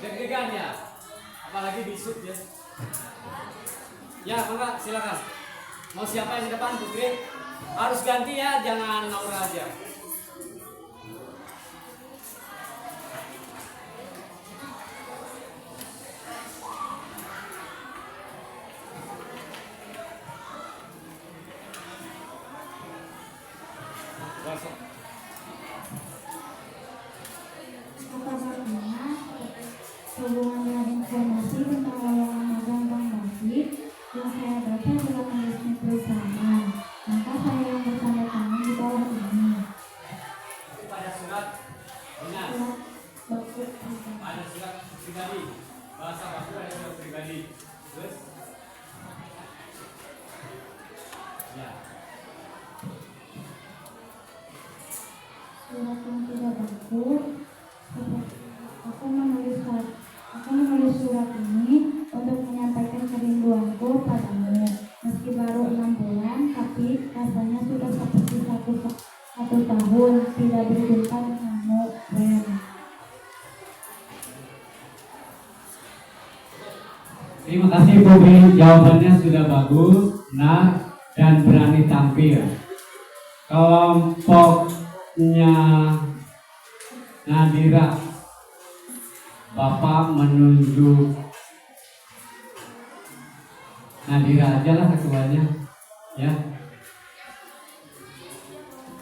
Deg-degan ya? Apalagi di shoot ya. Ya, mangga silakan. Mau siapa yang di depan, Putri? Harus ganti ya, jangan Naura aja. Masuk. Kata bakunya hubungan dengan informasi tentang lowongan magang Bank Bangkit yang saya dapat dalam manajemen perusahaan. Maka saya yang bertanda tangan di bawah ini. surat yang tidak baku. Aku menulis surat ini untuk menyampaikan kerinduanku padamu. Meski baru 6 bulan, tapi rasanya sudah seperti satu tahun tidak berjumpa denganmu, Ben. Terima kasih Bobi, jawabannya sudah bagus, benar, dan berani tampil. Kelompoknya Nadira, Bapak menunjuk Nadira aja lah ketuanya, ya.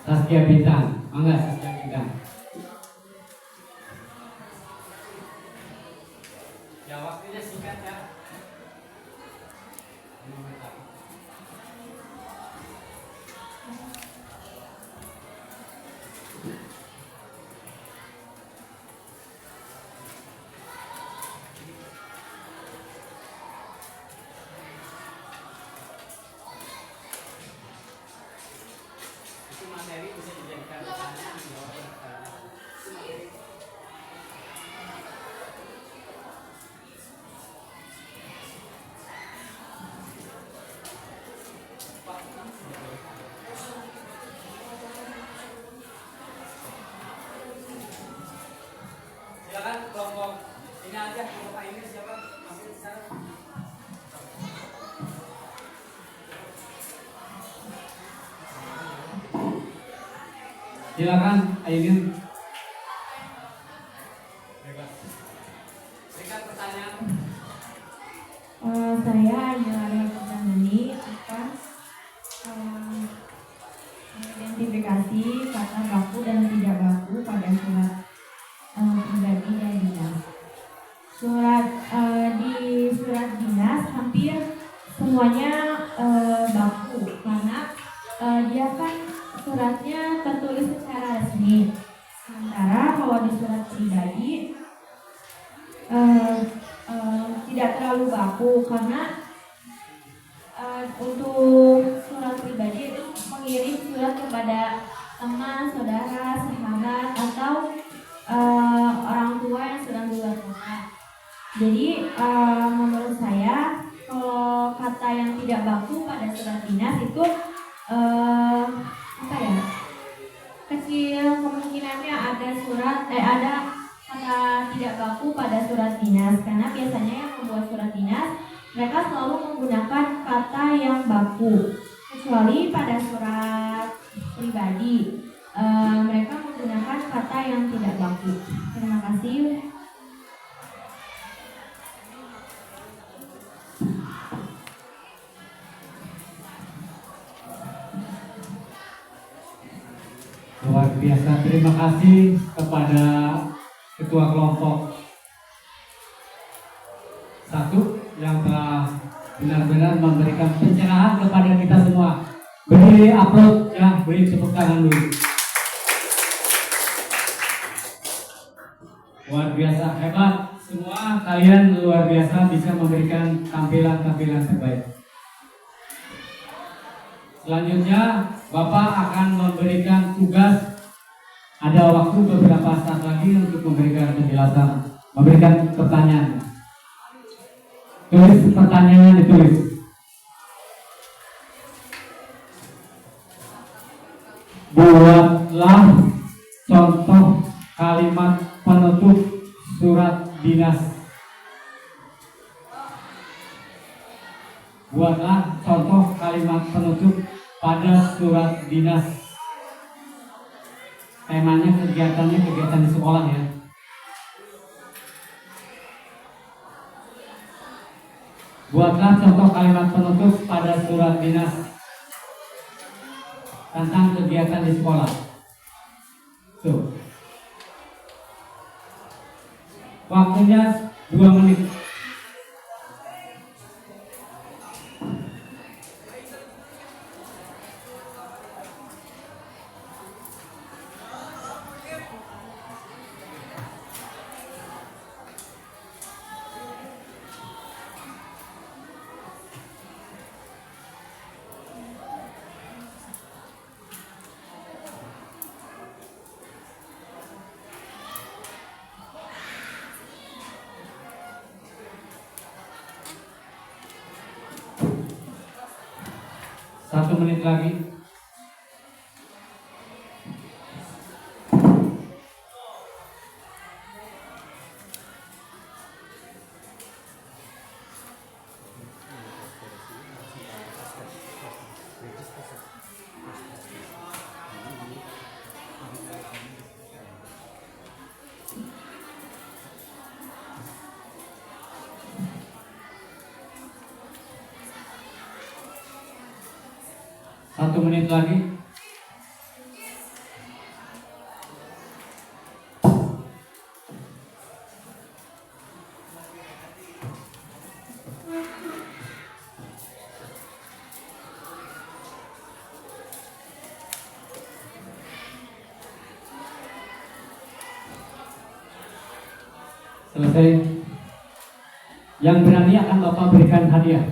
Saskia Bintang, enggak Saskia Bintang. Ya waktunya singkat ya. Itu materi bisa dijadikan pertanyaan jawaban pertanyaan. Silakan kelompok ini aja, kelompok ini siapa? Masih di sana. Silakan Ainin. Berikan pertanyaan. Saya Ayu Purwandani akan mengidentifikasi kata baku dan tidak baku pada surat pribadi dan dinas. Di surat dinas hampir semuanya baku karena dia kan suratnya tertulis secara resmi. Sementara kalau di surat pribadi tidak terlalu baku karena untuk surat pribadi itu mengirim surat kepada teman, saudara, sahabat atau orang tua yang sedang di luar kota. Jadi menurut saya kalau kata yang tidak baku pada surat dinas itu kecil kemungkinannya ada kata tidak baku pada surat dinas karena biasanya yang membuat surat dinas mereka selalu menggunakan kata yang baku kecuali pada surat pribadi mereka menggunakan kata yang tidak baku. Terima kasih. Luar biasa, terima kasih kepada Ketua Kelompok 1 yang telah benar-benar memberikan pencerahan kepada kita semua. Beri upload ya, beri tepuk tangan dulu. Luar biasa, hebat. Semua kalian luar biasa bisa memberikan tampilan-tampilan terbaik. Selanjutnya Bapak akan memberikan tugas. Ada waktu beberapa saat lagi untuk memberikan penjelasan, memberikan pertanyaan. Tulis pertanyaannya, ditulis. Buatlah contoh kalimat penutup surat dinas. Buatlah contoh kalimat penutup pada surat dinas. Temanya kegiatan di sekolah ya. Buatlah contoh kalimat penutup pada surat dinas tentang kegiatan di sekolah. Tuh. Waktunya 2 menit. 1 menit lagi. Satu menit lagi. Selesai. Yang berani akan Bapak berikan hadiah.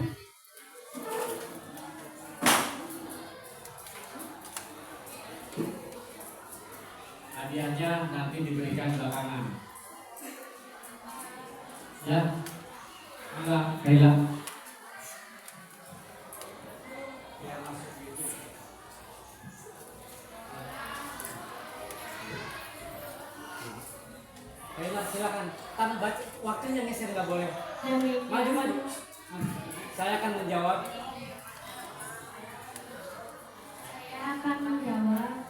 Hadiahnya nanti diberikan belakangan. Ya, enggak, Kaila. Kaila, silakan. Kan baca waktunya geser, nggak boleh. Maju. Saya akan menjawab. Saya akan menjawab.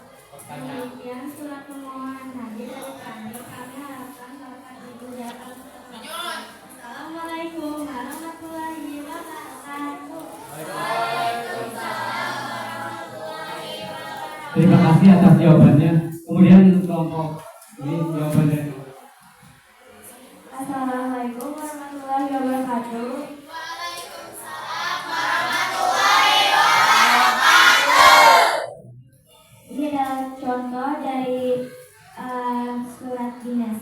Demikian surat permohonan hadir dari kami harapkan Bapak Ibu dapat berkenan. Assalamualaikum warahmatullahi wabarakatuh. Terima kasih atas jawabannya. Kemudian kelompok ini jawabannya. Assalamualaikum warahmatullahi wabarakatuh. Ini adalah contoh dari surat dinas.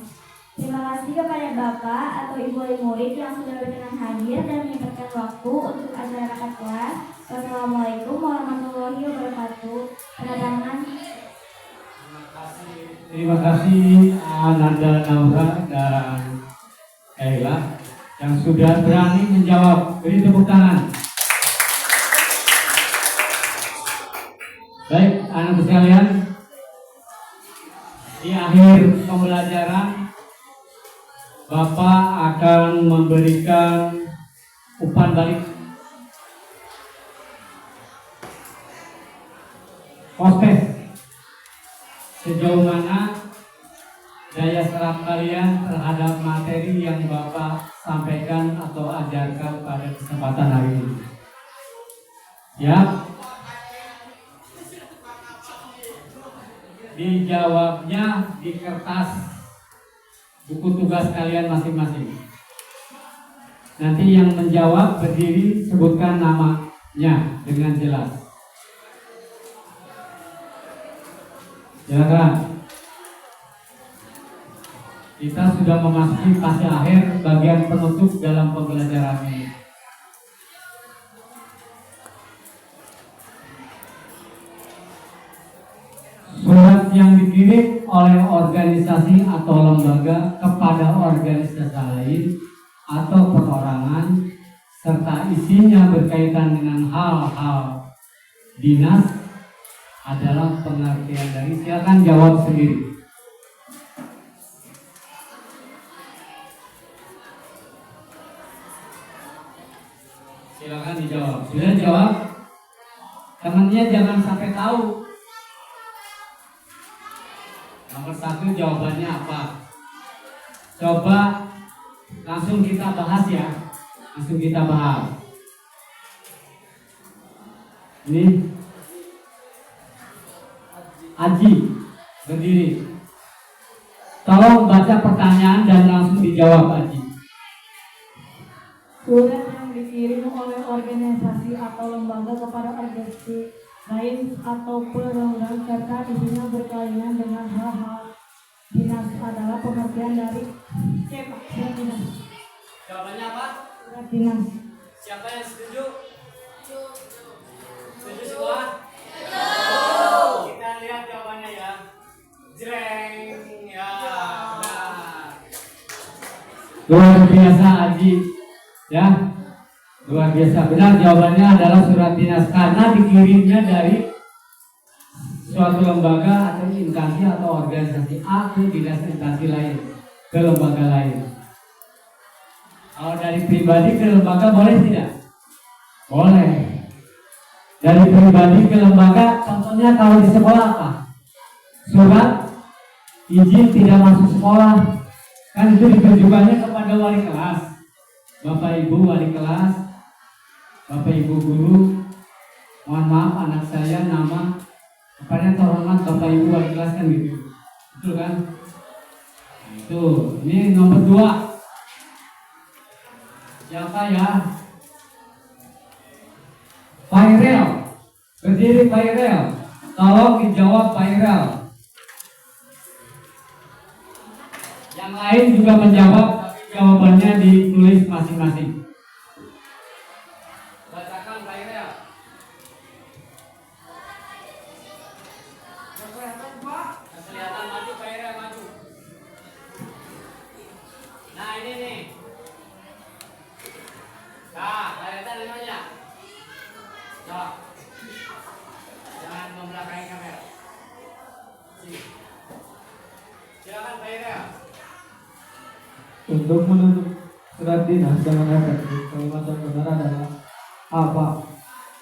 Terima kasih kepada Bapak atau Ibu wali murid yang sudah berkenan hadir dan menyempatkan waktu untuk acara rapat kelas. Wassalamualaikum warahmatullahi wabarakatuh. Tanda tangan. Terima kasih Ananda Naura dan Kaila yang sudah berani menjawab. Beri tepuk tangan. Baik, anak sekalian, di akhir pembelajaran Bapak akan memberikan umpan balik. Proses sejauh mana daya serap kalian terhadap materi yang Bapak sampaikan atau ajarkan pada kesempatan hari ini. Ya. Dijawabnya di kertas buku tugas kalian masing-masing. Nanti yang menjawab berdiri, sebutkan namanya dengan jelas. Silakan. Kita sudah memasuki fase akhir bagian penutup dalam pembelajaran ini. Surat yang dikirim oleh organisasi atau lembaga kepada organisasi lain atau perorangan serta isinya berkaitan dengan hal-hal dinas adalah pengertian dari, silakan jawab sendiri. Silakan dijawab. Sudah jawab? Temannya jangan sampai tahu. Nomor 1 jawabannya apa? Coba langsung kita bahas ya. Langsung kita bahas. Ini Aji berdiri. Tolong baca pertanyaan dan langsung dijawab, Aji. Surat yang dikirim oleh organisasi atau lembaga kepada organisasi lain atau perorangan serta isinya berkaitan dengan hal-hal dinas adalah pengertian dari surat dinas. Jawabannya apa? Surat dinas. Siapa yang setuju? Setuju semua? Kita lihat jawabannya ya. Jreng. Ya, benar. Luar biasa, Aji. Ya. Luar biasa. Benar, jawabannya adalah surat dinas karena dikirimnya dari suatu lembaga atau instansi atau organisasi A ke dinas instansi lain, ke lembaga lain. Kalau dari pribadi ke lembaga boleh tidak? Boleh. Dari pribadi ke lembaga, contohnya kalau di sekolah apa? Surat izin tidak masuk sekolah. Kan itu ditujukannya kepada wali kelas. Bapak Ibu wali kelas, Bapak Ibu guru, mohon maaf anak saya nama kepada terhormat Bapak Ibu wali kelas kan gitu. Betul kan? Nah, itu. Ini nomor 2. Siapa ya? Pairel. Berdiri Pairel. Tolong dijawab Pairel. Yang lain juga menjawab, tapi jawabannya ditulis masing-masing. Bacakan Pairel. Kelihatan maju, Pairel maju. Nah ini nih. Nah, kelihatan namanya. Nah, jangan membelakangi kamera. Sini. Silakan Pairel. Untuk menutup surat dinas dengan efektif, kalimat yang benar adalah apa?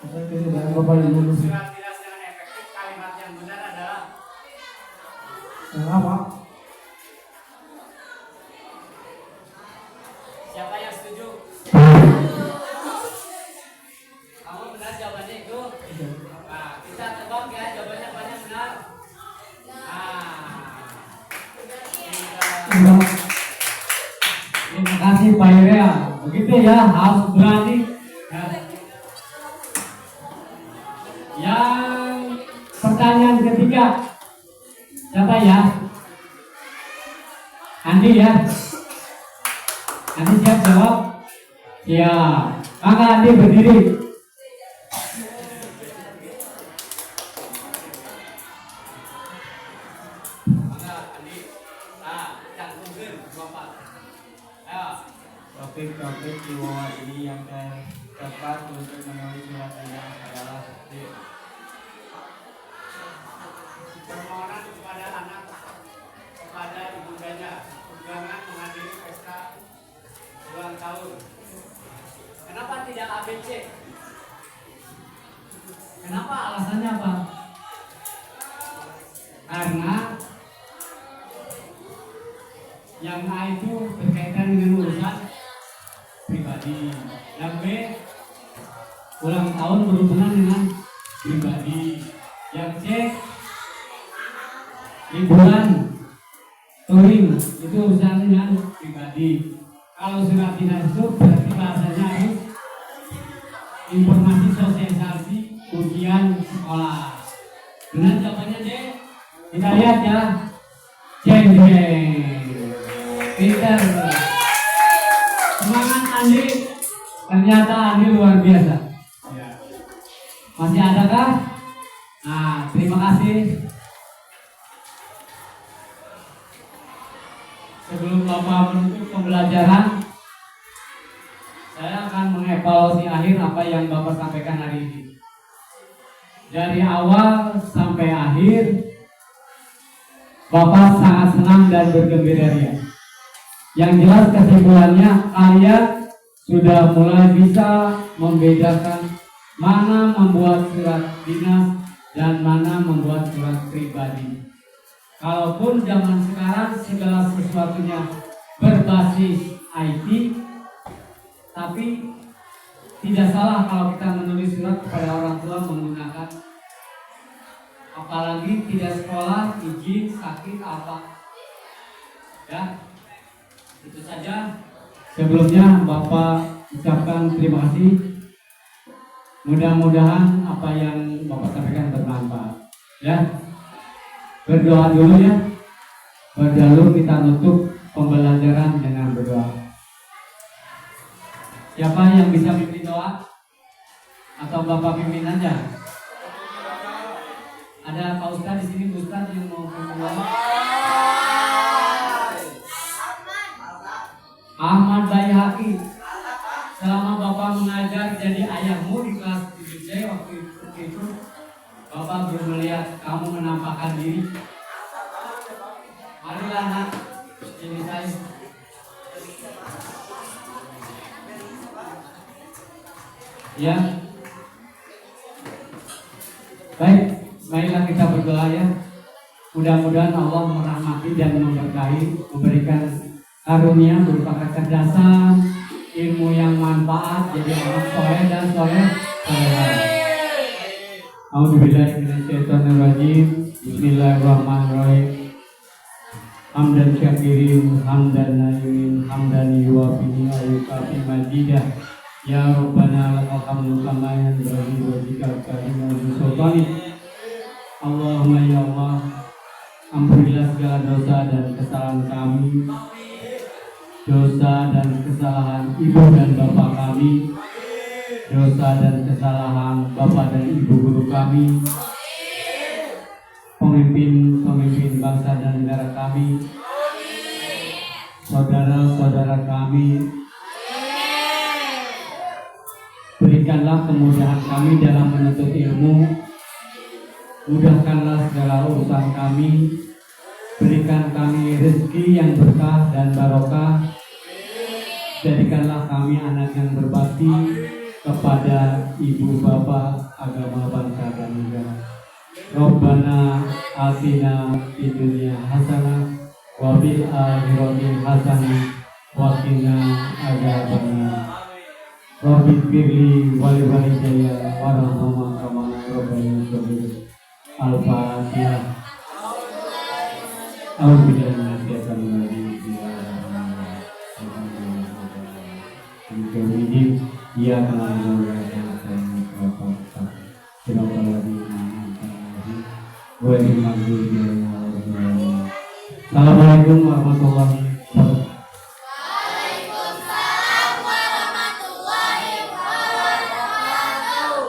Efektif dan Bapak Ibu. Surat dinas dengan efektif, kalimat yang benar adalah Yang apa? siapa yang setuju? Kamu benar jawabannya itu? Nah, kita tebak ya jawabannya banyak benar. Terima kasih Pak Irea. Begitu ya, harus berani. Yang pertanyaan ketiga, siapa ya? Andi ya. Andi siap jawab? Ya, maka Andi berdiri. Topik-topik di bawah ini yang tepat untuk menulis surat dinas adalah Permohonan kepada anak, kepada ibundanya, undangan menghadiri pesta ulang tahun. Kenapa tidak ABC? Kenapa? Alasannya apa? Karena yang A itu berkaitan dengan urusan pribadi. Yang B ulang tahun berhubungan dengan pribadi. Yang C liburan touring itu urusan dengan pribadi. Kalau surat dinas itu berarti bahasanya harus informasi sosialisasi ujian sekolah. Benar jawabannya D. Kita lihat ya. Jeng jeng. Peter. Semangat Andi. Ternyata Andi luar biasa. Masih adakah? Nah, terima kasih. Sebelum Bapak menutup pembelajaran, saya akan mengevaluasi akhir apa yang Bapak sampaikan hari ini. Dari awal sampai akhir, Bapak sangat senang dan bergembira ria. Yang jelas kesimpulannya, kalian sudah mulai bisa membedakan mana membuat surat dinas dan mana membuat surat pribadi. Kalaupun zaman sekarang segala sesuatunya berbasis IT, tapi tidak salah kalau kita menulis surat kepada orang tua menggunakan, apalagi tidak sekolah, izin, sakit, apa. Ya, itu saja. Sebelumnya Bapak ucapkan terima kasih. Mudah-mudahan apa yang Bapak sampaikan bermanfaat. Ya. Berdoa dulu ya. Berdoa kita nutup pembelajaran dengan berdoa. Siapa yang bisa pimpin doa? Atau Bapak pimpin aja? Ada Pak Ustadz di sini, Ustadz yang mau pimpin doa? Ahmad Bayhaqi. Selama Bapak mengajar melihat kamu menampakkan diri. Marilah nak, ini saya. Ya. Baik, marilah kita berdoa ya. Mudah-mudahan Allah merahmati dan memberkahi, memberikan karunia berupa kecerdasan, ilmu yang manfaat, jadi orang soleh dan soleh. A'udzubillahiminasyaitonirrajim. Bismillahirrahmanirrahim. Hamdan syakirin, hamdan na'imin, hamdan yuwafihi ayukafi majidah. Ya Rabbana lakal hamdu kama yanbaghi wa bikal karimul sultani. Allahumma ya Allah, ampunilah segala dosa dan kesalahan kami, dosa dan kesalahan ibu dan bapak kami, dosa dan kesalahan bapak dan ibu guru kami, pemimpin bangsa dan negara kami, saudara-saudara kami. Berikanlah kemudahan kami dalam menuntut ilmu, mudahkanlah segala urusan kami, berikan kami rezeki yang berkah dan barokah, jadikanlah kami anak yang berbakti kepada ibu bapak, agama, bangsa dan negara. Rabbana atina fid dunya hasanah wa fil akhirati hasanah wa qina adzabannar. Rabbi firli wali walidayya warhamhuma kama rabbayani shaghira. Al-Fatihah. A'udzubillahi minasyaitonir rajim. Iya kalau Assalamualaikum warahmatullahi wabarakatuh. Waalaikumsalam warahmatullahi wabarakatuh.